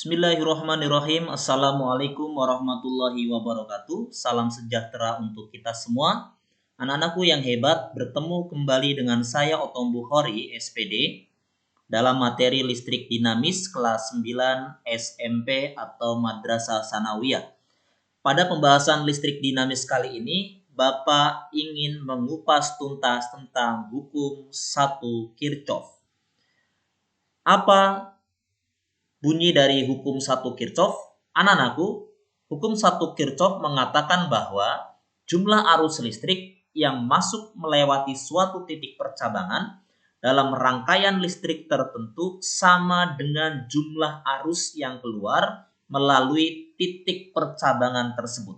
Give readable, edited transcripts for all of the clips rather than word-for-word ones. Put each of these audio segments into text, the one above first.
Bismillahirrahmanirrahim. Assalamualaikum warahmatullahi wabarakatuh. Salam sejahtera untuk kita semua. Anak-anakku yang hebat, bertemu kembali dengan saya Otom Bukhari, SPD, dalam materi listrik dinamis kelas 9 SMP atau Madrasah Sanawiyah. Pada pembahasan listrik dinamis kali ini, Bapak ingin mengupas tuntas tentang hukum 1 Kirchhoff. Apa bunyi dari hukum 1 Kirchhoff? Anak-anakku, hukum 1 Kirchhoff mengatakan bahwa jumlah arus listrik yang masuk melewati suatu titik percabangan dalam rangkaian listrik tertentu sama dengan jumlah arus yang keluar melalui titik percabangan tersebut.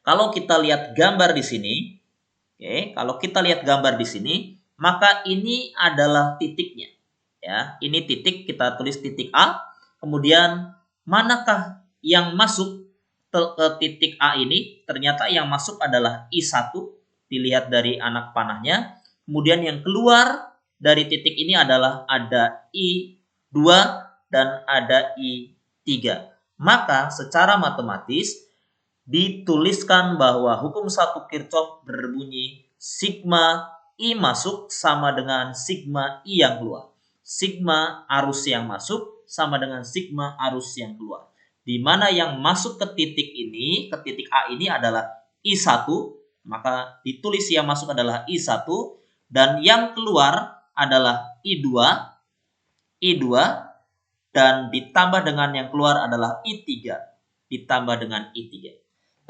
Kalau kita lihat gambar di sini, maka ini adalah titiknya. Ya, ini titik, kita tulis titik A. Kemudian manakah yang masuk ke titik A ini? Ternyata yang masuk adalah I1, dilihat dari anak panahnya. Kemudian yang keluar dari titik ini adalah ada I2 dan ada I3. Maka secara matematis dituliskan bahwa hukum 1 Kirchhoff berbunyi sigma I masuk sama dengan sigma I yang keluar. Sigma arus yang masuk sama dengan sigma arus yang keluar. Di mana yang masuk ke titik ini, ke titik A ini adalah I1, maka ditulis yang masuk adalah I1 dan yang keluar adalah I2 dan ditambah dengan yang keluar adalah I3 ditambah dengan I3.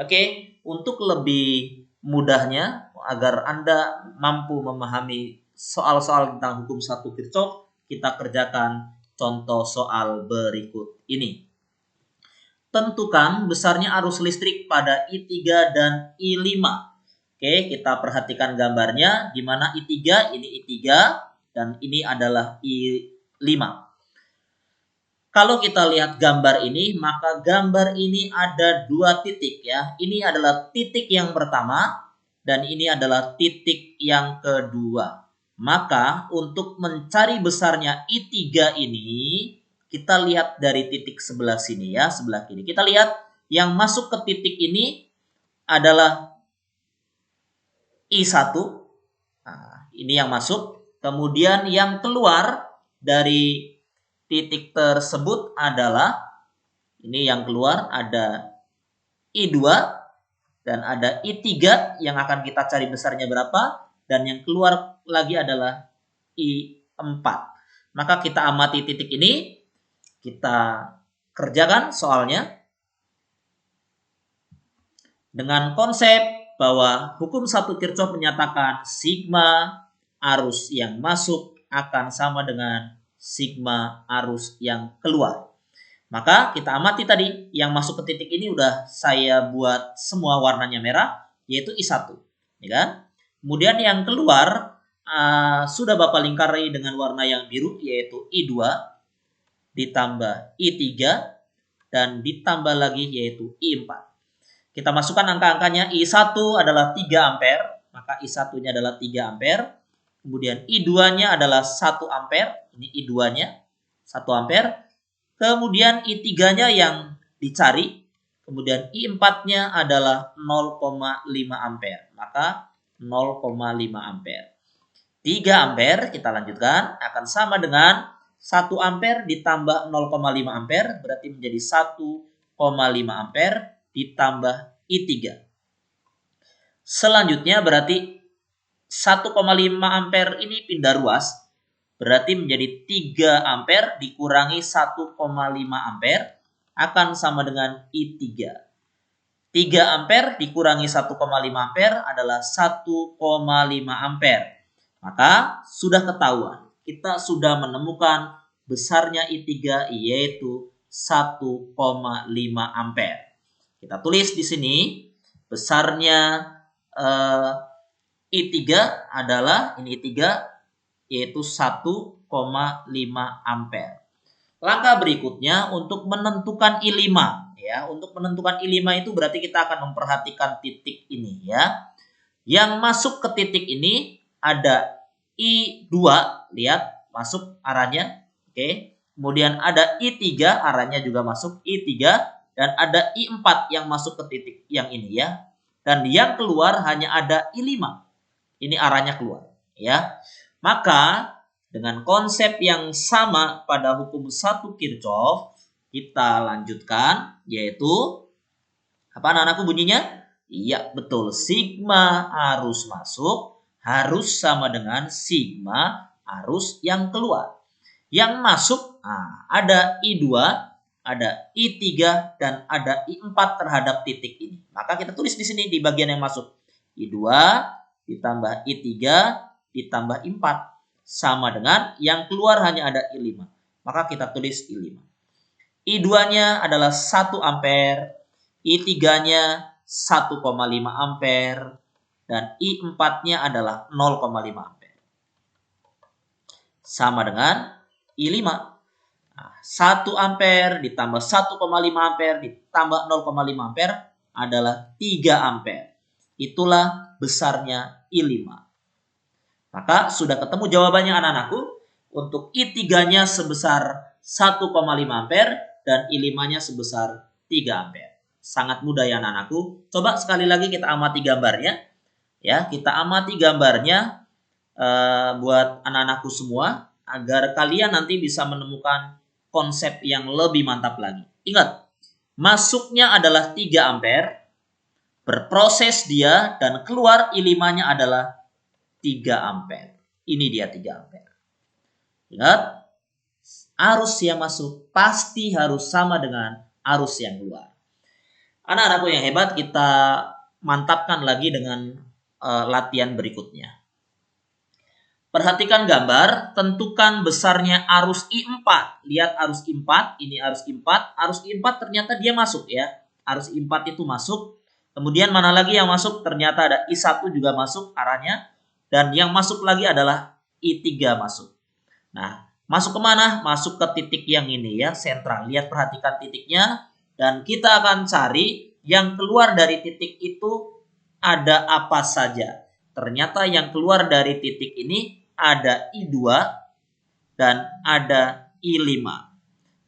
Oke, untuk lebih mudahnya agar Anda mampu memahami soal-soal tentang hukum 1 Kirchhoff, kita kerjakan contoh soal berikut ini. Tentukan besarnya arus listrik pada I3 dan I5. Oke, kita perhatikan gambarnya, di mana I3, ini I3 dan ini adalah I5. Kalau kita lihat gambar ini, maka gambar ini ada dua titik ya. Ini adalah titik yang pertama dan ini adalah titik yang kedua. Maka untuk mencari besarnya I3 ini, kita lihat dari titik sebelah sini ya, sebelah kiri. Kita lihat yang masuk ke titik ini adalah I1. Nah, ini yang masuk. Kemudian yang keluar dari titik tersebut adalah, ini yang keluar ada I2 dan ada I3 yang akan kita cari besarnya berapa. Dan yang keluar lagi adalah I4. Maka kita amati titik ini. Kita kerjakan soalnya. Dengan konsep bahwa hukum 1 Kirchhoff menyatakan sigma arus yang masuk akan sama dengan sigma arus yang keluar. Maka kita amati tadi. Yang masuk ke titik ini udah saya buat semua warnanya merah. Yaitu I1. Ya kan? Kemudian yang keluar sudah Bapak lingkari dengan warna yang biru, yaitu I2 ditambah I3 dan ditambah lagi yaitu I4. Kita masukkan angka-angkanya. I1 adalah 3 ampere, maka I1-nya adalah 3 ampere. Kemudian I2-nya adalah 1 ampere, ini I2-nya 1 ampere. Kemudian I3-nya yang dicari, kemudian I4-nya adalah 0,5 ampere, maka 0,5 ampere. 3 ampere, kita lanjutkan, akan sama dengan 1 ampere ditambah 0,5 ampere, berarti menjadi 1,5 ampere ditambah I3. Selanjutnya berarti 1,5 ampere ini pindah ruas, berarti menjadi 3 ampere dikurangi 1,5 ampere akan sama dengan I3. 3 ampere dikurangi 1,5 ampere adalah 1,5 ampere. Maka sudah ketahuan, kita sudah menemukan besarnya I3 yaitu 1,5 ampere. Kita tulis di sini besarnya I3 adalah, ini I3 yaitu 1,5 ampere. Langkah berikutnya untuk menentukan I5 ya. Untuk menentukan I5 itu berarti kita akan memperhatikan titik ini ya. Yang masuk ke titik ini ada I2, lihat masuk arahnya. Oke. kemudian ada I3 arahnya juga masuk I3, dan ada I4 yang masuk ke titik yang ini ya. Dan yang keluar hanya ada I5. Ini arahnya keluar ya. Maka dengan konsep yang sama pada hukum 1 Kirchhoff, kita lanjutkan, yaitu apa anak-anakku bunyinya? Iya, betul. Sigma arus masuk harus sama dengan sigma arus yang keluar. Yang masuk ada I2, ada I3, dan ada I4 terhadap titik ini. Maka kita tulis di sini di bagian yang masuk. I2 ditambah I3 ditambah I4 sama dengan yang keluar hanya ada I5. Maka kita tulis I5. I2-nya adalah 1 ampere, I3-nya 1,5 ampere, dan I4-nya adalah 0,5 ampere. Sama dengan I5. 1 ampere ditambah 1,5 ampere ditambah 0,5 ampere adalah 3 ampere. Itulah besarnya I5. Maka sudah ketemu jawabannya anak-anakku. Untuk I3-nya sebesar 1,5 ampere dan I5-nya sebesar 3 ampere. Sangat mudah ya anak-anakku. Coba sekali lagi kita amati gambarnya. Ya, kita amati gambarnya buat anak-anakku semua agar kalian nanti bisa menemukan konsep yang lebih mantap lagi. Ingat, masuknya adalah 3 ampere, berproses dia dan keluar I5-nya adalah 3 ampere. Ini dia 3 ampere. Ingat, arus yang masuk pasti harus sama dengan arus yang keluar. Anak-anakku yang hebat, kita mantapkan lagi dengan latihan berikutnya. Perhatikan gambar, tentukan besarnya arus I4. Lihat arus I4, ini arus I4. Arus I4 ternyata dia masuk ya. Arus I4 itu masuk. Kemudian mana lagi yang masuk? Ternyata ada I1 juga masuk arahnya. Dan yang masuk lagi adalah I3 masuk. Nah, masuk kemana? Masuk ke titik yang ini ya, sentral. Lihat, perhatikan titiknya. Dan kita akan cari yang keluar dari titik itu ada apa saja. Ternyata yang keluar dari titik ini ada I2 dan ada I5.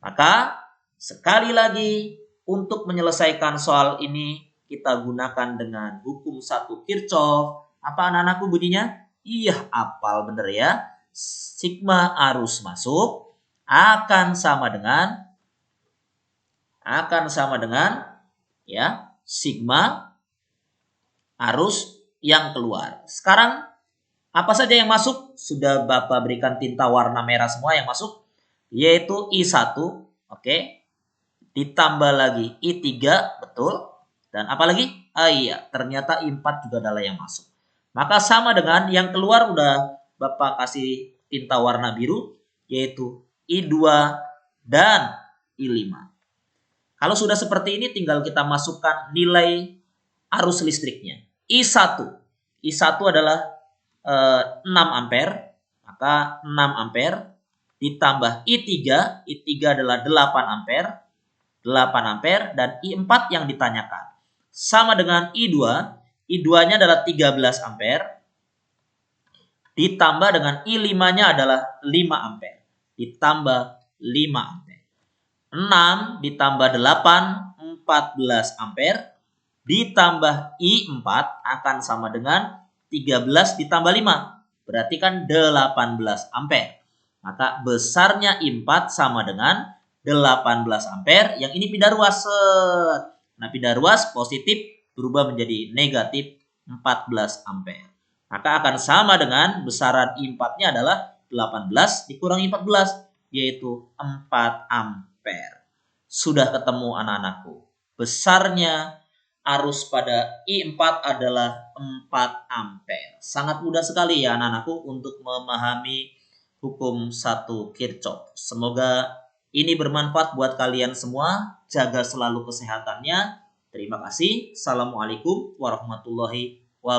Maka sekali lagi untuk menyelesaikan soal ini kita gunakan dengan hukum 1 Kirchhoff. Apa anak-anakku bunyinya? Iya, hafal bener ya. Sigma arus masuk akan sama dengan ya sigma arus yang keluar. Sekarang apa saja yang masuk? Sudah Bapak berikan tinta warna merah semua yang masuk, yaitu I1, oke. Ditambah lagi I3, betul. Dan apa lagi? Iya, ternyata I4 juga adalah yang masuk. Maka sama dengan yang keluar udah Bapak kasih tinta warna biru, yaitu I2 dan I5. Kalau sudah seperti ini tinggal kita masukkan nilai arus listriknya. I1 adalah 6 ampere, maka 6 ampere ditambah I3 adalah 8 ampere dan I4 yang ditanyakan. Sama dengan I2-nya adalah 13 ampere ditambah dengan I5-nya adalah 5 ampere ditambah 5 ampere. 6 ditambah 8, 14 ampere ditambah I4 akan sama dengan 13 ditambah 5. Berarti kan 18 ampere. Maka besarnya I4 sama dengan 18 ampere. Yang ini pindah ruas. Nah, pindah ruas positif berubah menjadi negatif 14 ampere. Maka akan sama dengan besaran I4-nya adalah 18 dikurangi 14, yaitu 4 ampere. Sudah ketemu anak-anakku. Besarnya arus pada I4 adalah 4 ampere. Sangat mudah sekali ya anak-anakku untuk memahami hukum 1 Kirchhoff. Semoga ini bermanfaat buat kalian semua. Jaga selalu kesehatannya. Terima kasih. Assalamualaikum warahmatullahi wabarakatuh.